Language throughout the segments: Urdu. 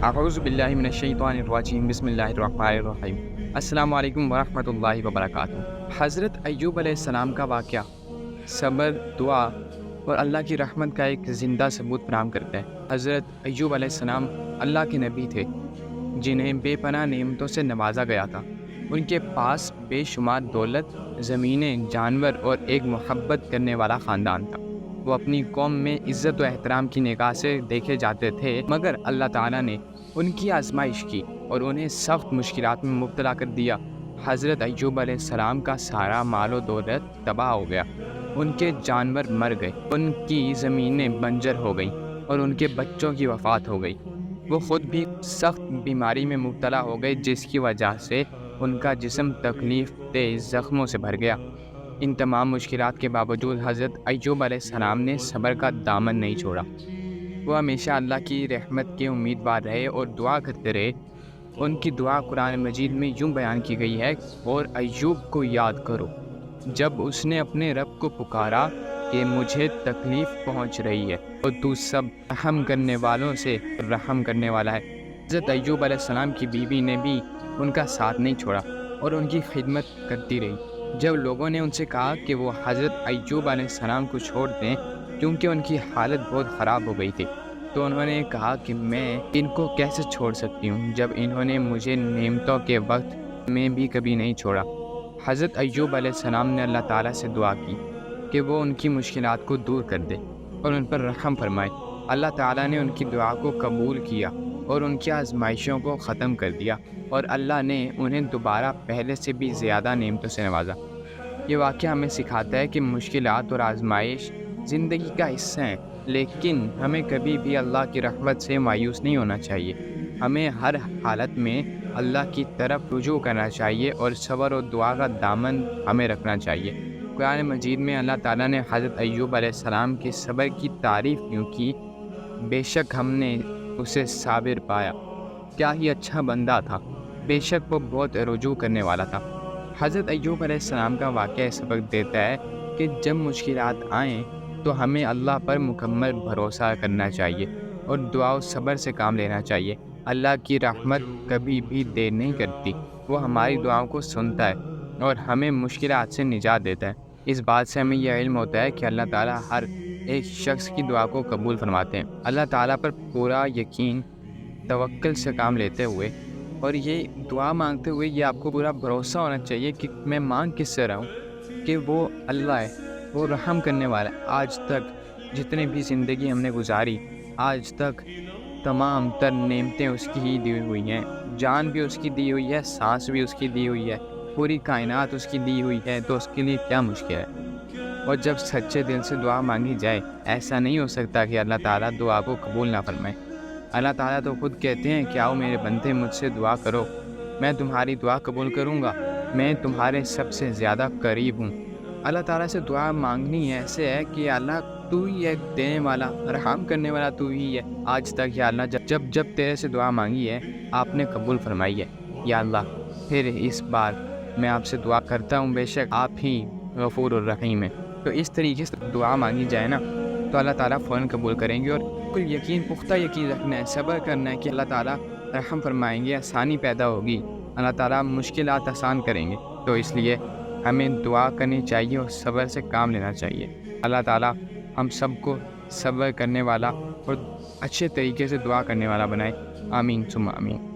اعوذ باللہ من الشیطان الرجیم بسم اللہ الرحمن الرحیم۔ السلام علیکم ورحمۃ اللہ وبرکاتہ۔ حضرت ایوب علیہ السلام کا واقعہ صبر، دعا اور اللہ کی رحمت کا ایک زندہ ثبوت فراہم کرتا ہے۔ حضرت ایوب علیہ السلام اللہ کے نبی تھے جنہیں بے پناہ نعمتوں سے نوازا گیا تھا۔ ان کے پاس بے شمار دولت، زمینیں، جانور اور ایک محبت کرنے والا خاندان تھا۔ وہ اپنی قوم میں عزت و احترام کی نگاہ سے دیکھے جاتے تھے، مگر اللہ تعالیٰ نے ان کی آزمائش کی اور انہیں سخت مشکلات میں مبتلا کر دیا۔ حضرت ایوب علیہ السلام کا سارا مال و دولت تباہ ہو گیا، ان کے جانور مر گئے، ان کی زمینیں بنجر ہو گئیں اور ان کے بچوں کی وفات ہو گئی۔ وہ خود بھی سخت بیماری میں مبتلا ہو گئے، جس کی وجہ سے ان کا جسم تکلیف دہ زخموں سے بھر گیا۔ ان تمام مشکلات کے باوجود حضرت ایوب علیہ السلام نے صبر کا دامن نہیں چھوڑا۔ وہ ہمیشہ اللہ کی رحمت کے امیدوار رہے اور دعا کرتے رہے۔ ان کی دعا قرآن مجید میں یوں بیان کی گئی ہے، اور ایوب کو یاد کرو جب اس نے اپنے رب کو پکارا کہ مجھے تکلیف پہنچ رہی ہے اور تو سب رحم کرنے والوں سے رحم کرنے والا ہے۔ حضرت ایوب علیہ السلام کی بیوی نے بھی ان کا ساتھ نہیں چھوڑا اور ان کی خدمت کرتی رہی۔ جب لوگوں نے ان سے کہا کہ وہ حضرت ایوب علیہ السلام کو چھوڑ دیں کیونکہ ان کی حالت بہت خراب ہو گئی تھی، تو انہوں نے کہا کہ میں ان کو کیسے چھوڑ سکتی ہوں جب انہوں نے مجھے نعمتوں کے وقت میں بھی کبھی نہیں چھوڑا۔ حضرت ایوب علیہ السلام نے اللہ تعالیٰ سے دعا کی کہ وہ ان کی مشکلات کو دور کر دے اور ان پر رحم فرمائے۔ اللہ تعالیٰ نے ان کی دعا کو قبول کیا اور ان کی آزمائشوں کو ختم کر دیا، اور اللہ نے انہیں دوبارہ پہلے سے بھی زیادہ نعمتوں سے نوازا۔ یہ واقعہ ہمیں سکھاتا ہے کہ مشکلات اور آزمائش زندگی کا حصہ ہیں، لیکن ہمیں کبھی بھی اللہ کی رحمت سے مایوس نہیں ہونا چاہیے۔ ہمیں ہر حالت میں اللہ کی طرف رجوع کرنا چاہیے اور صبر اور دعا کا دامن ہمیں رکھنا چاہیے۔ قرآن مجید میں اللہ تعالیٰ نے حضرت ایوب علیہ السلام کے صبر کی تعریف یوں کی، بے شک ہم نے اسے صابر پایا، کیا ہی اچھا بندہ تھا، بے شک وہ بہت رجوع کرنے والا تھا۔ حضرت ایوب علیہ السلام کا واقعہ سبق دیتا ہے کہ جب مشکلات آئیں تو ہمیں اللہ پر مکمل بھروسہ کرنا چاہیے اور دعا و صبر سے کام لینا چاہیے۔ اللہ کی رحمت کبھی بھی دیر نہیں کرتی، وہ ہماری دعاؤں کو سنتا ہے اور ہمیں مشکلات سے نجات دیتا ہے۔ اس بات سے ہمیں یہ علم ہوتا ہے کہ اللہ تعالیٰ ہر ایک شخص کی دعا کو قبول فرماتے ہیں۔ اللہ تعالیٰ پر پورا یقین، توکل سے کام لیتے ہوئے اور یہ دعا مانگتے ہوئے یہ آپ کو پورا بھروسہ ہونا چاہیے کہ میں مانگ کس سے رہا ہوں، کہ وہ اللہ ہے، وہ رحم کرنے والا ہے۔ آج تک جتنے بھی زندگی ہم نے گزاری، آج تک تمام تر نعمتیں اس کی ہی دی ہوئی ہیں، جان بھی اس کی دی ہوئی ہے، سانس بھی اس کی دی ہوئی ہے، پوری کائنات اس کی دی ہوئی ہے، تو اس کے لیے کیا مشکل ہے۔ اور جب سچے دل سے دعا مانگی جائے، ایسا نہیں ہو سکتا کہ اللہ تعالیٰ دعا کو قبول نہ فرمائے۔ اللہ تعالیٰ تو خود کہتے ہیں کہ آؤ میرے بندے مجھ سے دعا کرو، میں تمہاری دعا قبول کروں گا، میں تمہارے سب سے زیادہ قریب ہوں۔ اللہ تعالیٰ سے دعا مانگنی ایسے ہے کہ اللہ تو ہی ہے دینے والا، رحم کرنے والا تو ہی ہے۔ آج تک یا اللہ جب تیرے سے دعا مانگی ہے آپ نے قبول فرمائی ہے۔ یا اللہ پھر اس بار میں آپ سے دعا کرتا ہوں، بے شک آپ ہی غفور الرحیم ہیں۔ تو اس طریقے سے دعا مانگی جائے نا تو اللہ تعالیٰ فوراً قبول کریں گے، اور بالکل یقین، پختہ یقین رکھنا ہے، صبر کرنا ہے کہ اللہ تعالیٰ رحم فرمائیں گے، آسانی پیدا ہوگی، اللہ تعالیٰ مشکلات آسان کریں گے۔ تو اس لیے ہمیں دعا کرنی چاہیے اور صبر سے کام لینا چاہیے۔ اللہ تعالیٰ ہم سب کو صبر کرنے والا اور اچھے طریقے سے دعا کرنے والا بنائے۔ آمین ثم آمین۔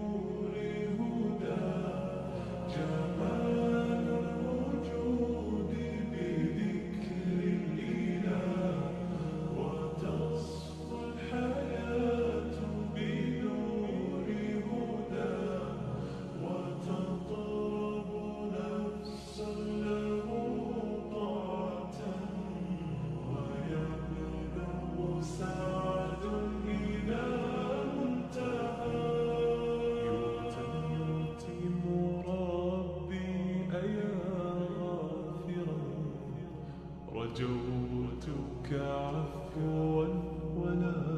رجوتك عفوا ولا